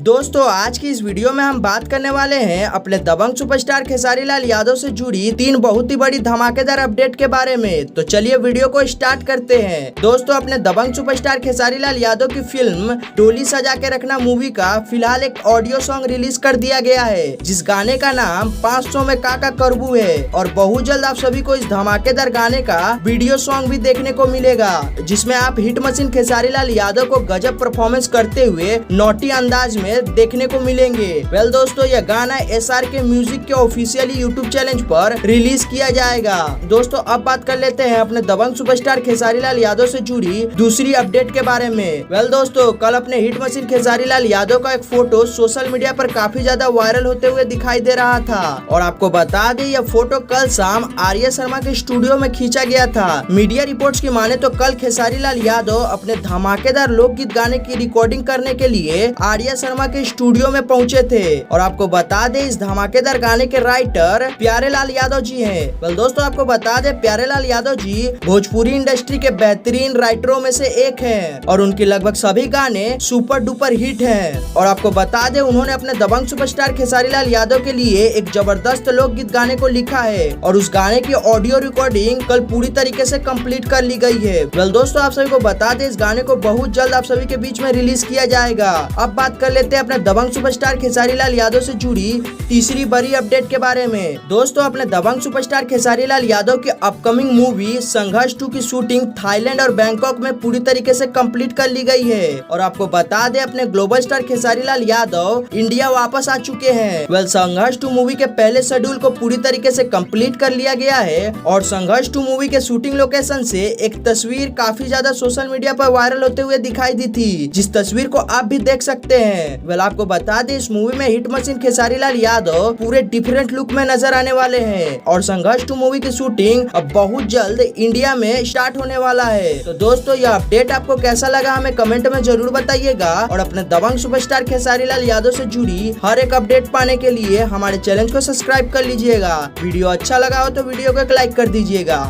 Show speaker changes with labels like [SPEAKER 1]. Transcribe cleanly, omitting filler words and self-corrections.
[SPEAKER 1] दोस्तों आज की इस वीडियो में हम बात करने वाले हैं अपने दबंग सुपरस्टार खेसारी लाल यादव से जुड़ी 3 बहुत ही बड़ी धमाकेदार अपडेट के बारे में। तो चलिए वीडियो को स्टार्ट करते हैं। दोस्तों अपने दबंग सुपरस्टार खेसारी लाल यादव की फिल्म डोली सजा के रखना मूवी का फिलहाल एक ऑडियो सॉन्ग रिलीज कर दिया गया है, जिस गाने का नाम 500 में काका करबू है। और बहुत जल्द आप सभी को इस धमाकेदार गाने का वीडियो सॉन्ग भी देखने को मिलेगा, जिसमें आप हिट मशीन खेसारी लाल यादव को गजब परफॉर्मेंस करते हुए नॉटी अंदाज में देखने को मिलेंगे। वेल दोस्तों यह गाना SRK म्यूजिक के ऑफिशियली यूट्यूब चैनल पर रिलीज किया जाएगा। दोस्तों अब बात कर लेते हैं अपने दबंग सुपरस्टार खेसारी लाल यादव से जुड़ी दूसरी अपडेट के बारे में। वेल दोस्तों कल अपने हिट मशीन खेसारी लाल यादव का एक फोटो सोशल मीडिया पर काफी ज्यादा वायरल होते हुए दिखाई दे रहा था। और आपको बता दें यह फोटो कल शाम आर्या शर्मा के स्टूडियो में खींचा गया था। मीडिया रिपोर्ट्स की माने तो कल खेसारी लाल यादव अपने धमाकेदार लोकगीत गाने की रिकॉर्डिंग करने के लिए आर्या शर्मा के स्टूडियो में पहुंचे थे। और आपको बता दें इस धमाकेदार गाने के राइटर प्यारे लाल यादव जी हैं। वेल दोस्तों आपको बता दें प्यारे लाल यादव जी भोजपुरी इंडस्ट्री के बेहतरीन राइटरों में से एक हैं और उनके लगभग सभी गाने सुपर डुपर हिट हैं। और आपको बता दें उन्होंने अपने दबंग सुपरस्टार खेसारी लाल यादव के लिए एक जबरदस्त लोकगीत गाने को लिखा है और उस गाने की ऑडियो रिकॉर्डिंग कल पूरी तरीके से कंप्लीट कर ली गई है। वेल दोस्तों आप सभी को बता दें इस गाने को बहुत जल्द आप सभी के बीच में रिलीज किया जाएगा। अब बात कर लेते हैं अपने दबंग सुपरस्टार खेसारी लाल यादव से जुड़ी तीसरी बड़ी अपडेट के बारे में। दोस्तों अपने दबंग सुपरस्टार खेसारी लाल यादव की अपकमिंग मूवी संघर्ष 2 की शूटिंग थाईलैंड और बैंकॉक में पूरी तरीके से कंप्लीट कर ली गई है। और आपको बता दें अपने global star Khesari Lal Yadav India वापस आ चुके हैं। वेल संघर्ष 2 मूवी के पहले शेड्यूल को पूरी तरीके से कंप्लीट कर लिया गया है और संघर्ष 2 मूवी के शूटिंग लोकेशन से एक तस्वीर काफी ज्यादा सोशल मीडिया पर वायरल होते हुए दिखाई दी थी, जिस तस्वीर को आप भी देख सकते हैं। वेल आपको बता दें इस मूवी में हिट मशीन खेसारी लाल यादव पूरे डिफरेंट लुक में नजर आने वाले हैं और संघर्ष 2 मूवी की शूटिंग अब बहुत जल्द इंडिया में स्टार्ट होने वाला है। तो दोस्तों यह अपडेट आपको कैसा लगा हमें कमेंट में जरूर बताइएगा और अपने दबंग सुपरस्टार खेसारी लाल यादव से जुड़ी हर एक अपडेट पाने के लिए हमारे चैनल को सब्सक्राइब कर लीजिएगा। वीडियो अच्छा लगा हो तो वीडियो को एक लाइक कर दीजिएगा।